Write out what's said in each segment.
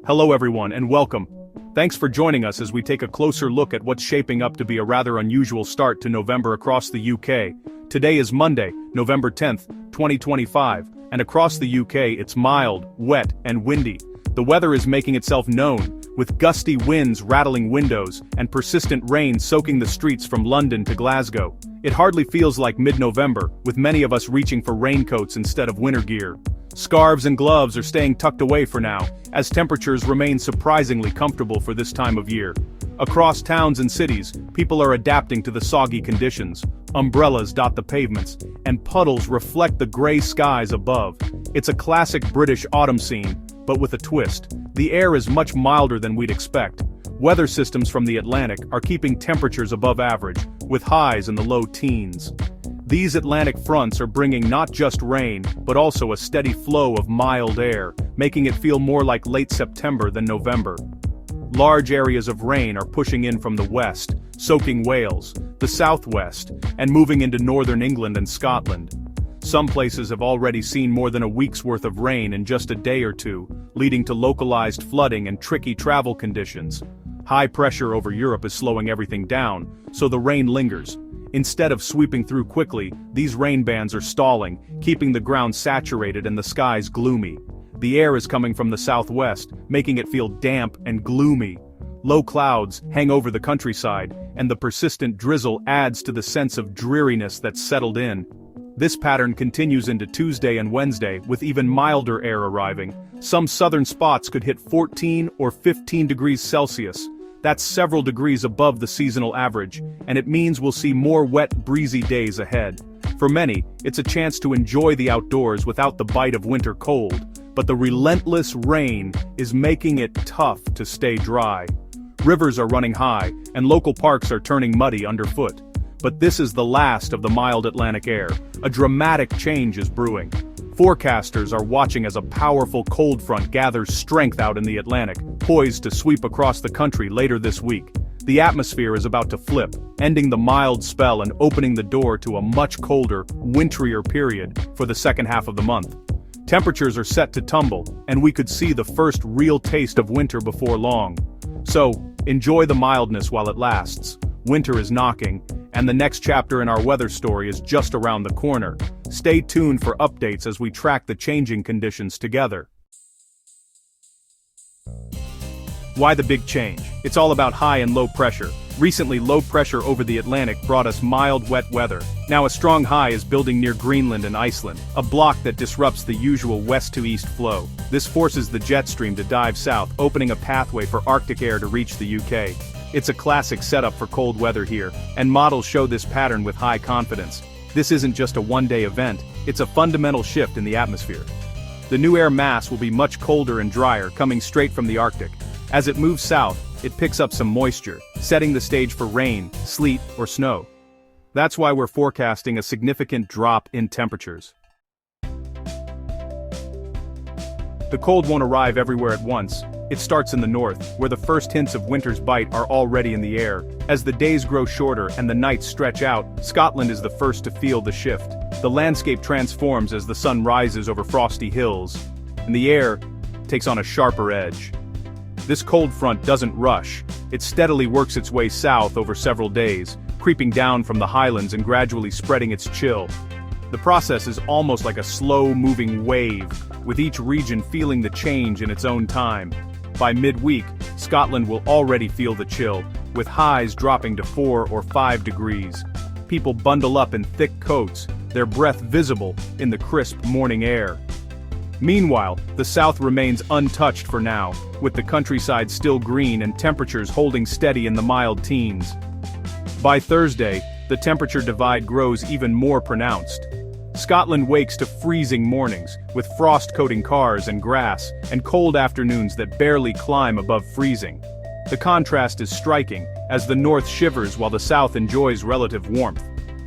Hello everyone and welcome. Thanks for joining us as we take a closer look at what's shaping up to be a rather unusual start to November across the UK. Today is Monday, November 10th, 2025, and across the UK it's mild, wet, and windy. The weather is making itself known, with gusty winds rattling windows and persistent rain soaking the streets from London to Glasgow. It hardly feels like mid-November, with many of us reaching for raincoats instead of winter gear. Scarves and gloves are staying tucked away for now, as temperatures remain surprisingly comfortable for this time of year. Across towns and cities, people are adapting to the soggy conditions. Umbrellas dot the pavements, and puddles reflect the gray skies above. It's a classic British autumn scene, but with a twist. The air is much milder than we'd expect. Weather systems from the Atlantic are keeping temperatures above average, with highs in the low teens. These Atlantic fronts are bringing not just rain, but also a steady flow of mild air, making it feel more like late September than November. Large areas of rain are pushing in from the west, soaking Wales, the southwest, and moving into northern England and Scotland. Some places have already seen more than a week's worth of rain in just a day or two, leading to localized flooding and tricky travel conditions. High pressure over Europe is slowing everything down, so the rain lingers. Instead of sweeping through quickly, these rain bands are stalling, keeping the ground saturated and the skies gloomy. The air is coming from the southwest, making it feel damp and gloomy. Low clouds hang over the countryside, and the persistent drizzle adds to the sense of dreariness that's settled in. This pattern continues into Tuesday and Wednesday, with even milder air arriving. Some southern spots could hit 14 or 15 degrees Celsius. That's several degrees above the seasonal average, and it means we'll see more wet, breezy days ahead. For many, it's a chance to enjoy the outdoors without the bite of winter cold, but the relentless rain is making it tough to stay dry. Rivers are running high, and local parks are turning muddy underfoot. But this is the last of the mild Atlantic air. A dramatic change is brewing. Forecasters are watching as a powerful cold front gathers strength out in the Atlantic, poised to sweep across the country later this week. The atmosphere is about to flip, ending the mild spell and opening the door to a much colder, wintrier period for the second half of the month. Temperatures are set to tumble, and we could see the first real taste of winter before long. So, enjoy the mildness while it lasts. Winter is knocking, and the next chapter in our weather story is just around the corner. Stay tuned for updates as we track the changing conditions together. Why the big change? It's all about high and low pressure. Recently, low pressure over the Atlantic brought us mild, wet weather. Now a strong high is building near Greenland and Iceland, a block that disrupts the usual west-to-east flow. This forces the jet stream to dive south, opening a pathway for Arctic air to reach the UK. It's a classic setup for cold weather here, and models show this pattern with high confidence. This isn't just a one-day event, it's a fundamental shift in the atmosphere. The new air mass will be much colder and drier, coming straight from the Arctic. As it moves south, it picks up some moisture, setting the stage for rain, sleet, or snow. That's why we're forecasting a significant drop in temperatures. The cold won't arrive everywhere at once. It starts in the north, where the first hints of winter's bite are already in the air. As the days grow shorter and the nights stretch out, Scotland is the first to feel the shift. The landscape transforms as the sun rises over frosty hills, and the air takes on a sharper edge. This cold front doesn't rush. It steadily works its way south over several days, creeping down from the highlands and gradually spreading its chill. The process is almost like a slow-moving wave, with each region feeling the change in its own time. By midweek, Scotland will already feel the chill, with highs dropping to 4 or 5 degrees. People bundle up in thick coats, their breath visible in the crisp morning air. Meanwhile, the south remains untouched for now, with the countryside still green and temperatures holding steady in the mild teens. By Thursday, the temperature divide grows even more pronounced. Scotland wakes to freezing mornings, with frost coating cars and grass, and cold afternoons that barely climb above freezing. The contrast is striking, as the north shivers while the south enjoys relative warmth.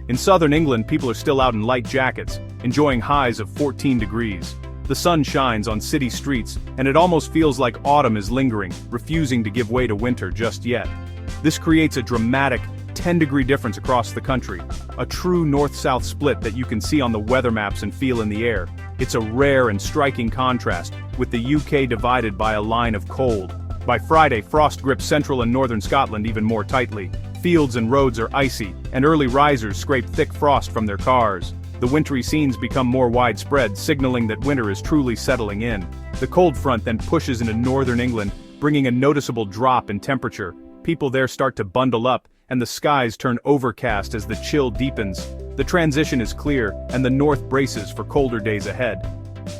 In southern England, people are still out in light jackets, enjoying highs of 14 degrees. The sun shines on city streets, and it almost feels like autumn is lingering, refusing to give way to winter just yet. This creates a dramatic 10-degree difference across the country, a true north-south split that you can see on the weather maps and feel in the air. It's a rare and striking contrast, with the UK divided by a line of cold. By Friday, frost grips central and northern Scotland even more tightly. Fields and roads are icy, and early risers scrape thick frost from their cars. The wintry scenes become more widespread, signaling that winter is truly settling in. The cold front then pushes into northern England, bringing a noticeable drop in temperature. People there start to bundle up, and the skies turn overcast as the chill deepens. The transition is clear, and the north braces for colder days ahead.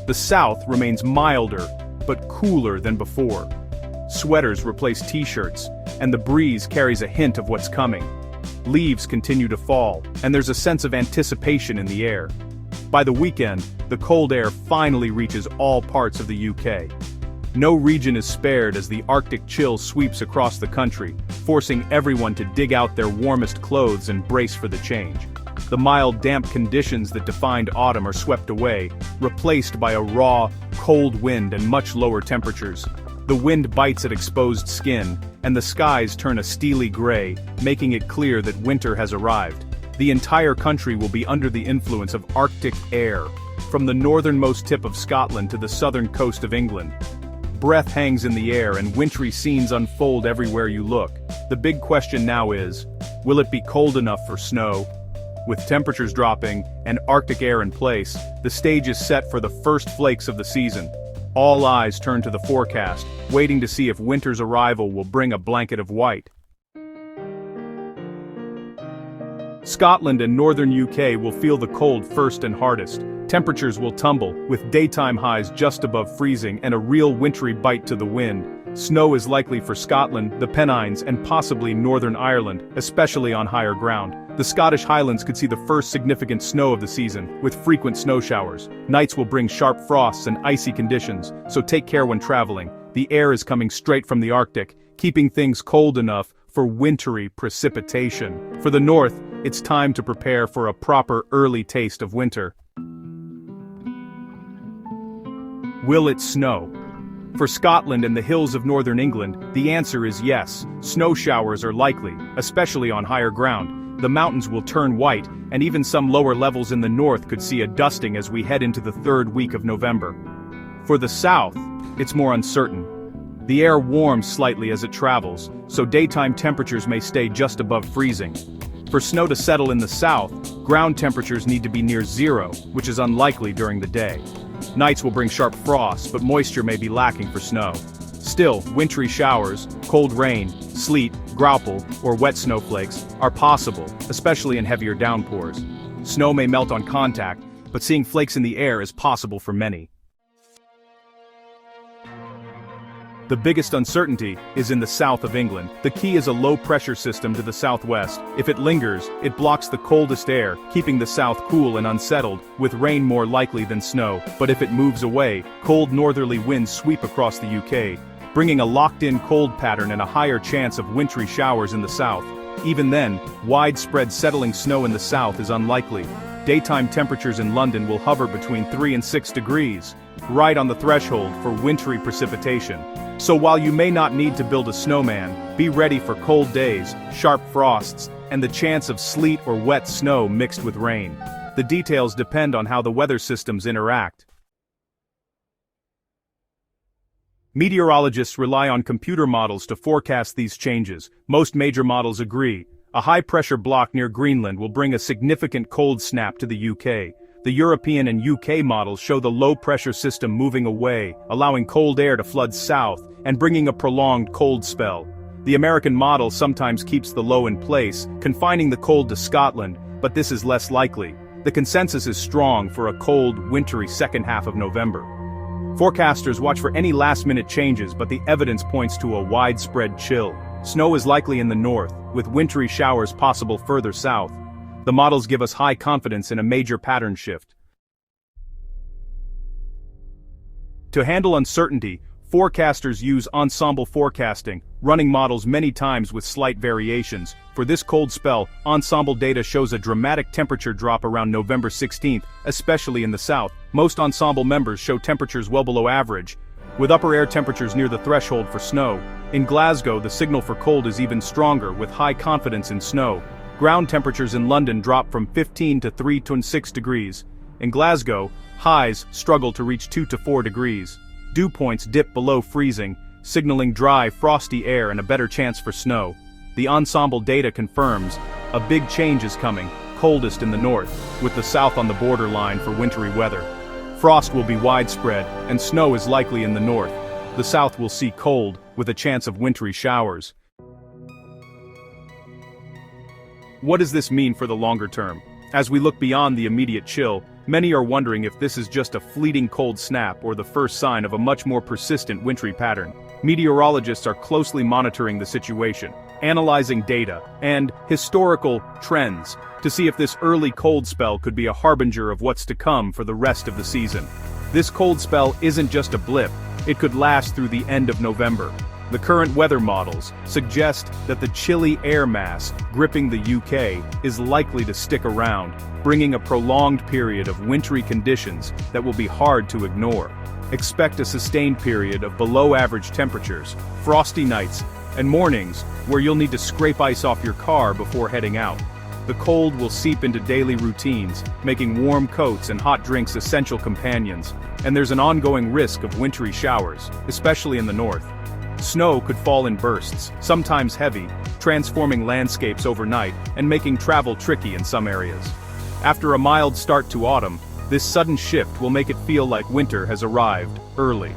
The south remains milder, but cooler than before. Sweaters replace t-shirts, and the breeze carries a hint of what's coming. Leaves continue to fall, and there's a sense of anticipation in the air. By the weekend, the cold air finally reaches all parts of the UK. No region is spared as the Arctic chill sweeps across the country, forcing everyone to dig out their warmest clothes and brace for the change. The mild, damp conditions that defined autumn are swept away, replaced by a raw, cold wind and much lower temperatures. The wind bites at exposed skin, and the skies turn a steely gray, making it clear that winter has arrived. The entire country will be under the influence of Arctic air, from the northernmost tip of Scotland to the southern coast of England. Breath hangs in the air and wintry scenes unfold everywhere you look. The big question now is, will it be cold enough for snow? With temperatures dropping and Arctic air in place, the stage is set for the first flakes of the season. All eyes turn to the forecast, waiting to see if winter's arrival will bring a blanket of white. Scotland and northern UK will feel the cold first and hardest. Temperatures will tumble, with daytime highs just above freezing and a real wintry bite to the wind. Snow is likely for Scotland, the Pennines, and possibly Northern Ireland, especially on higher ground. The Scottish Highlands could see the first significant snow of the season, with frequent snow showers. Nights will bring sharp frosts and icy conditions, so take care when traveling. The air is coming straight from the Arctic, keeping things cold enough for wintry precipitation. For the north, it's time to prepare for a proper early taste of winter. Will it snow? For Scotland and the hills of northern England, the answer is yes. Snow showers are likely, especially on higher ground. The mountains will turn white, and even some lower levels in the north could see a dusting as we head into the third week of November. For the south, it's more uncertain. The air warms slightly as it travels, so daytime temperatures may stay just above freezing. For snow to settle in the south, ground temperatures need to be near zero, which is unlikely during the day. Nights will bring sharp frosts, but moisture may be lacking for snow. Still, wintry showers, cold rain, sleet, graupel, or wet snowflakes are possible, especially in heavier downpours. Snow may melt on contact, but seeing flakes in the air is possible for many. The biggest uncertainty is in the south of England. The key is a low-pressure system to the southwest. If it lingers, it blocks the coldest air, keeping the south cool and unsettled, with rain more likely than snow. But if it moves away, cold northerly winds sweep across the UK, bringing a locked-in cold pattern and a higher chance of wintry showers in the south. Even then, widespread settling snow in the south is unlikely. Daytime temperatures in London will hover between 3 and 6 degrees, right on the threshold for wintry precipitation. So while you may not need to build a snowman, be ready for cold days, sharp frosts, and the chance of sleet or wet snow mixed with rain. The details depend on how the weather systems interact. Meteorologists rely on computer models to forecast these changes. Most major models agree. A high-pressure block near Greenland will bring a significant cold snap to the UK. The European and UK models show the low-pressure system moving away, allowing cold air to flood south, and bringing a prolonged cold spell. The American model sometimes keeps the low in place, confining the cold to Scotland, but this is less likely. The consensus is strong for a cold, wintry second half of November. Forecasters watch for any last-minute changes, but the evidence points to a widespread chill. Snow is likely in the north, with wintry showers possible further south. The models give us high confidence in a major pattern shift. To handle uncertainty, forecasters use ensemble forecasting, running models many times with slight variations. For this cold spell, ensemble data shows a dramatic temperature drop around November 16th, especially in the south. Most ensemble members show temperatures well below average, with upper air temperatures near the threshold for snow. In Glasgow, the signal for cold is even stronger, with high confidence in snow. Ground temperatures in London drop from 15 to 3 to 6 degrees. In Glasgow, Highs struggle to reach 2 to 4 degrees. Dew points dip below freezing, signaling dry, frosty air and a better chance for snow. The ensemble data confirms a big change is coming, coldest in the north, with the south on the borderline for wintry weather. Frost will be widespread, and snow is likely in the north. The south will see cold, with a chance of wintry showers. What does this mean for the longer term? As we look beyond the immediate chill, many are wondering if this is just a fleeting cold snap or the first sign of a much more persistent wintry pattern. Meteorologists are closely monitoring the situation, analyzing data and historical trends to see if this early cold spell could be a harbinger of what's to come for the rest of the season. This cold spell isn't just a blip, it could last through the end of November. The current weather models suggest that the chilly air mass gripping the UK is likely to stick around, bringing a prolonged period of wintry conditions that will be hard to ignore. Expect a sustained period of below-average temperatures, frosty nights, and mornings where you'll need to scrape ice off your car before heading out. The cold will seep into daily routines, making warm coats and hot drinks essential companions, and there's an ongoing risk of wintry showers, especially in the north. Snow could fall in bursts, sometimes heavy, transforming landscapes overnight and making travel tricky in some areas. After a mild start to autumn, this sudden shift will make it feel like winter has arrived early.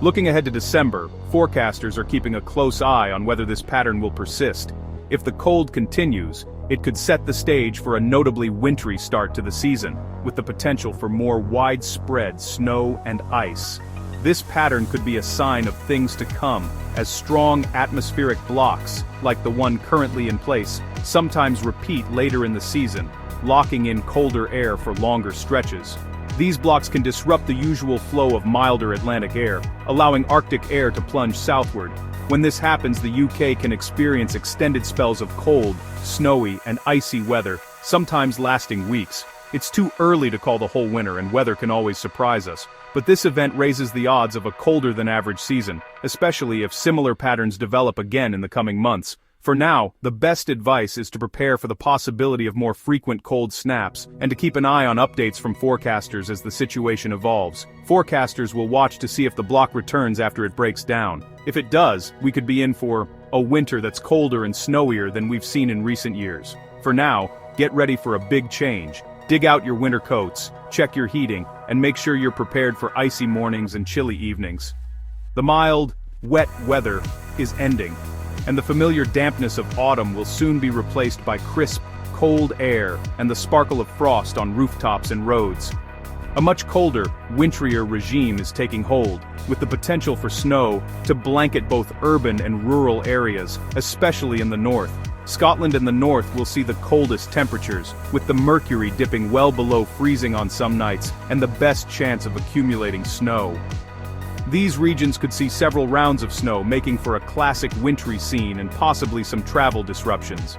Looking ahead to December, forecasters are keeping a close eye on whether this pattern will persist. If the cold continues, it could set the stage for a notably wintry start to the season, with the potential for more widespread snow and ice. This pattern could be a sign of things to come, as strong atmospheric blocks, like the one currently in place, sometimes repeat later in the season, locking in colder air for longer stretches. These blocks can disrupt the usual flow of milder Atlantic air, allowing Arctic air to plunge southward. When this happens, the UK can experience extended spells of cold, snowy, and icy weather, sometimes lasting weeks. It's too early to call the whole winter, and weather can always surprise us. But this event raises the odds of a colder-than-average season, especially if similar patterns develop again in the coming months. For now, the best advice is to prepare for the possibility of more frequent cold snaps, and to keep an eye on updates from forecasters as the situation evolves. Forecasters will watch to see if the block returns after it breaks down. If it does, we could be in for a winter that's colder and snowier than we've seen in recent years. For now, get ready for a big change. Dig out your winter coats, check your heating, and make sure you're prepared for icy mornings and chilly evenings. The mild, wet weather is ending, and the familiar dampness of autumn will soon be replaced by crisp, cold air and the sparkle of frost on rooftops and roads. A much colder, wintrier regime is taking hold, with the potential for snow to blanket both urban and rural areas, especially in the north. Scotland and the north will see the coldest temperatures, with the mercury dipping well below freezing on some nights, and the best chance of accumulating snow. These regions could see several rounds of snow, making for a classic wintry scene and possibly some travel disruptions.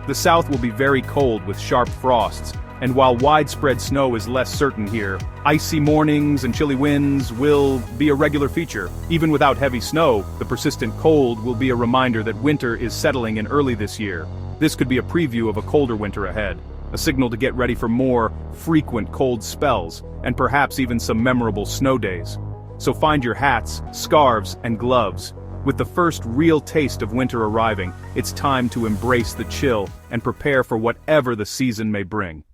The south will be very cold with sharp frosts, and while widespread snow is less certain here, icy mornings and chilly winds will be a regular feature. Even without heavy snow, the persistent cold will be a reminder that winter is settling in early this year. This could be a preview of a colder winter ahead, a signal to get ready for more frequent cold spells, and perhaps even some memorable snow days. So find your hats, scarves, and gloves. With the first real taste of winter arriving, it's time to embrace the chill and prepare for whatever the season may bring.